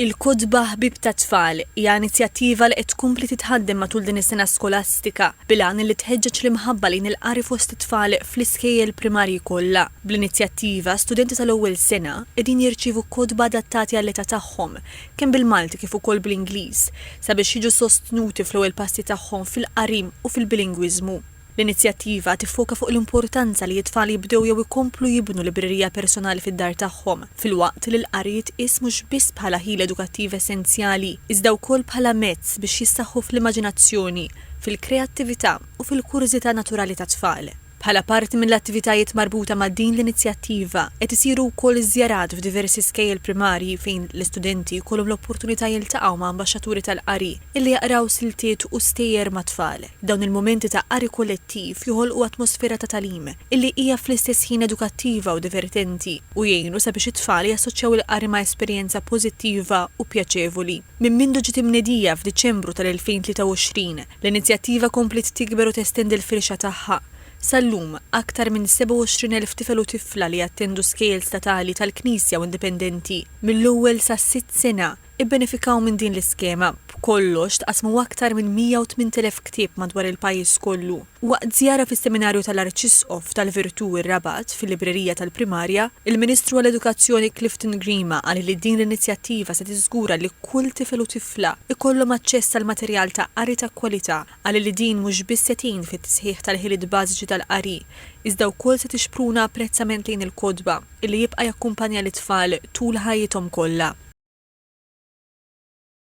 Il-Kodba Ħbieb ta' Tfal hija inizjattiva li qed tkompli titħaddem matul din is-sena skolastika bil-għan li tħeġġeġ l-imħabba lejn il-qari fost it-tfal fl-iskejjel primarji kollha. Bl-inizjattiva studenti tal-ewwel sena qegħdin jirċievu kodba adattati għall-età tagħhom kemm bil-Malti kif ukoll bl-Ingliż sabiex jiġu sostnuti fl-ewwel passi tagħhom fil-qari u fil-bilingwiżmu. L-inizjattiva tiffoka fuq l-importanza li t-tfal jibdew jew ikomplu jibnu librerija personali fid-dar tagħhom, filwaqt li l-qari jitqies mhux biss bħala ħila edukattiv essenzjali, iżda wkoll bħala mezz biex jissaħħu fl-immaġinazzjoni, fil-kreattività u fil-kurżità naturali tat-tfal. Bħala parti mill-attivitajiet marbuta ma' din l-inizjattiva qed isiru wkoll iżjarat f'diversi skejjel primarji fejn l-istudenti jkollhom l-opportunità jiltaqgħu ma' ambaxxaturi tal-qari illi jaqraw siltiet u stejjer ma' tfal. Dawn il-momenti ta' qari kollettiv joħolqu atmosfera ta' tagħlim illi hija fl-istess ħin edukattiva u divertenti u jgħinu sabiex it-tfal jassoċjaw il-qari ma' esperjenza pożittiva u pjaċevoli. Minn mindu ġiet imnedija f'Diċembru tal-2023, l-inizjattiva komplet tikber u testendi l-firxa tagħha. Sal-lum, aktar minn 27,000 tifel u tifla li jattendu skejjel statali tal-Knisja u indipendenti mill-ewwel sa 6 sena ibbenefikaw minn din l-iskema. B'kollox tqasmu aktar minn 108,000 ktieb madwar il-pajjiż kollu. Waqt żjara fis-seminarju tal-Arċisqof tal-Virtu ir-Rabat fil-Librerija tal-Primarja, il-Ministru għall-Edukazzjoni Clifton Grima qal li din l-inizjattiva se tiżgura li kull tifel u tifla ikollhom aċċess għal materjal ta' qari ta' kwalità qal li din mhux biss se tgħin fit-tisħiħ tal-ħiliet bażiċi tal-qari, iżda wkoll se tixpruna apprezzament lejn il-kodba illi jibqa' jakkumpanja l-itfal tul ħajjithom kollha.